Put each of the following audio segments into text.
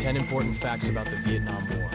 10 important facts about the Vietnam War.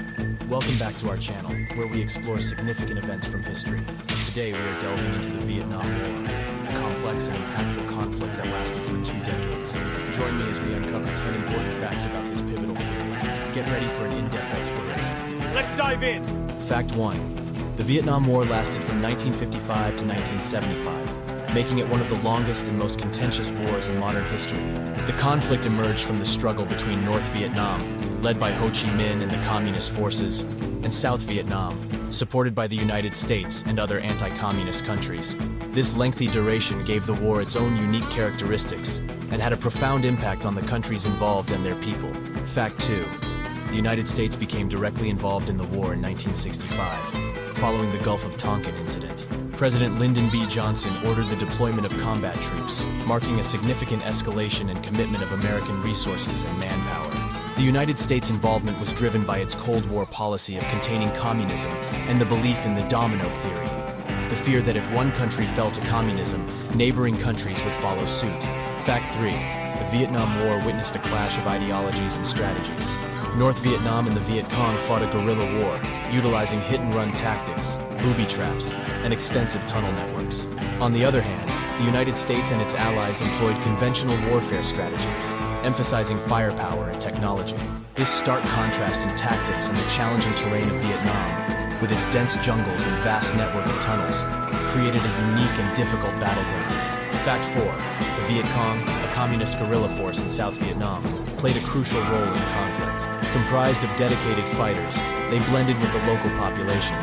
Welcome back to our channel, where we explore significant events from history. Today we are delving into the Vietnam War, a complex and impactful conflict that lasted for 2 decades. Join me as we uncover 10 important facts about this pivotal period. Get ready for an in-depth exploration. Let's dive in! Fact 1. The Vietnam War lasted from 1955 to 1975, making it one of the longest and most contentious wars in modern history. The conflict emerged from the struggle between North Vietnam, led by Ho Chi Minh and the Communist forces, and South Vietnam, supported by the United States and other anti-communist countries. This lengthy duration gave the war its own unique characteristics and had a profound impact on the countries involved and their people. Fact 2. The United States became directly involved in the war in 1965, following the Gulf of Tonkin incident. President Lyndon B. Johnson ordered the deployment of combat troops, marking a significant escalation and commitment of American resources and manpower. The United States' involvement was driven by its Cold War policy of containing communism and the belief in the domino theory, the fear that if one country fell to communism, neighboring countries would follow suit. Fact 3. The Vietnam War witnessed a clash of ideologies and strategies. North Vietnam and the Viet Cong fought a guerrilla war, utilizing hit-and-run tactics, booby traps, and extensive tunnel networks. On the other hand, the United States and its allies employed conventional warfare strategies, emphasizing firepower and technology. This stark contrast in tactics and the challenging terrain of Vietnam, with its dense jungles and vast network of tunnels, created a unique and difficult battleground. Fact 4. The Viet Cong, a communist guerrilla force in South Vietnam, played a crucial role in the conflict. Comprised of dedicated fighters, they blended with the local population,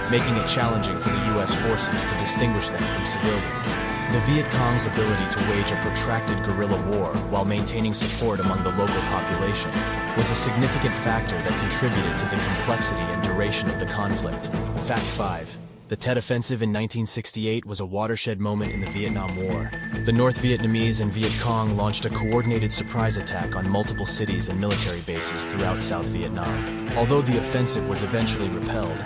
making it challenging for the U.S. forces to distinguish them from civilians. The Viet Cong's ability to wage a protracted guerrilla war while maintaining support among the local population was a significant factor that contributed to the complexity and duration of the conflict. Fact 5. The Tet Offensive in 1968 was a watershed moment in the Vietnam War. The North Vietnamese and Viet Cong launched a coordinated surprise attack on multiple cities and military bases throughout South Vietnam. Although the offensive was eventually repelled,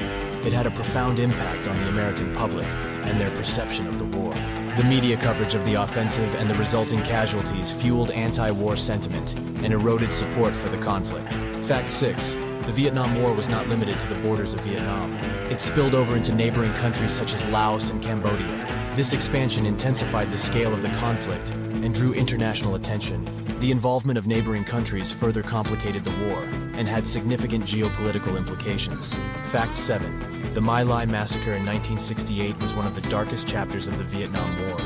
it had a profound impact on the American public and their perception of the war. The media coverage of the offensive and the resulting casualties fueled anti-war sentiment and eroded support for the conflict. Fact 6. The Vietnam War was not limited to the borders of Vietnam. It spilled over into neighboring countries such as Laos and Cambodia. This expansion intensified the scale of the conflict and drew international attention. The involvement of neighboring countries further complicated the war and had significant geopolitical implications. Fact 7. The My Lai massacre in 1968 was one of the darkest chapters of the Vietnam War.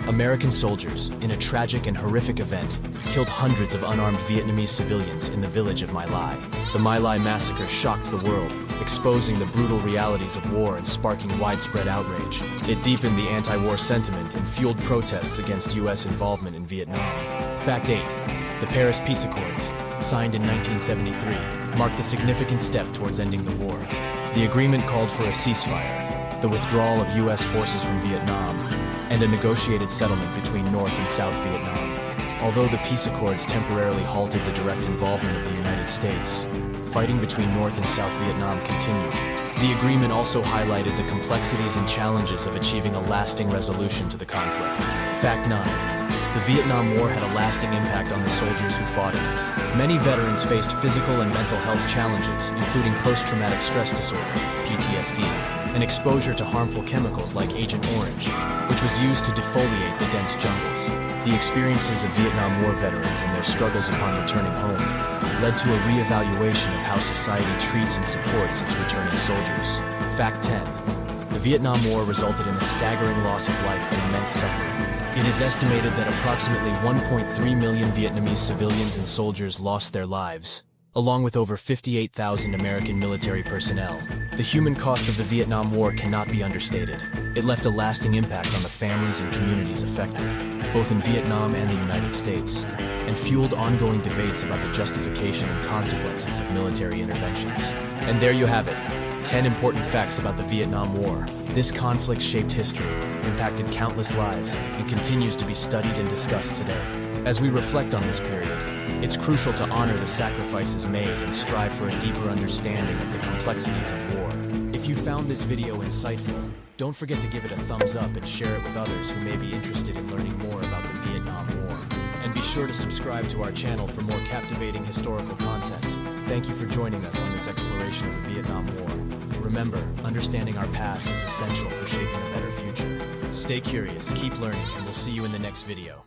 American soldiers, in a tragic and horrific event, killed hundreds of unarmed Vietnamese civilians in the village of My Lai. The My Lai massacre shocked the world, exposing the brutal realities of war and sparking widespread outrage. It deepened the anti-war sentiment and fueled protests against U.S. involvement in Vietnam. Fact 8. The Paris Peace Accords, signed in 1973, marked a significant step towards ending the war. The agreement called for a ceasefire, the withdrawal of U.S. forces from Vietnam, and a negotiated settlement between North and South Vietnam. Although the peace accords temporarily halted the direct involvement of the United States, fighting between North and South Vietnam continued. The agreement also highlighted the complexities and challenges of achieving a lasting resolution to the conflict. Fact 9. The Vietnam War had a lasting impact on the soldiers who fought in it. Many veterans faced physical and mental health challenges, including post-traumatic stress disorder, PTSD, and exposure to harmful chemicals like Agent Orange, which was used to defoliate the dense jungles. The experiences of Vietnam War veterans and their struggles upon returning home led to a re-evaluation of how society treats and supports its returning soldiers. Fact 10. The Vietnam War resulted in a staggering loss of life and immense suffering. It is estimated that approximately 1.3 million Vietnamese civilians and soldiers lost their lives, along with over 58,000 American military personnel. The human cost of the Vietnam War cannot be understated. It left a lasting impact on the families and communities affected, both in Vietnam and the United States, and fueled ongoing debates about the justification and consequences of military interventions. And there you have it, 10 important facts about the Vietnam War. This conflict shaped history, impacted countless lives, and continues to be studied and discussed today. As we reflect on this period, it's crucial to honor the sacrifices made and strive for a deeper understanding of the complexities of war. If you found this video insightful, don't forget to give it a thumbs up and share it with others who may be interested in learning more about the Vietnam War. And be sure to subscribe to our channel for more captivating historical content. Thank you for joining us on this exploration of the Vietnam War. Remember, understanding our past is essential for shaping a better future. Stay curious, keep learning, and we'll see you in the next video.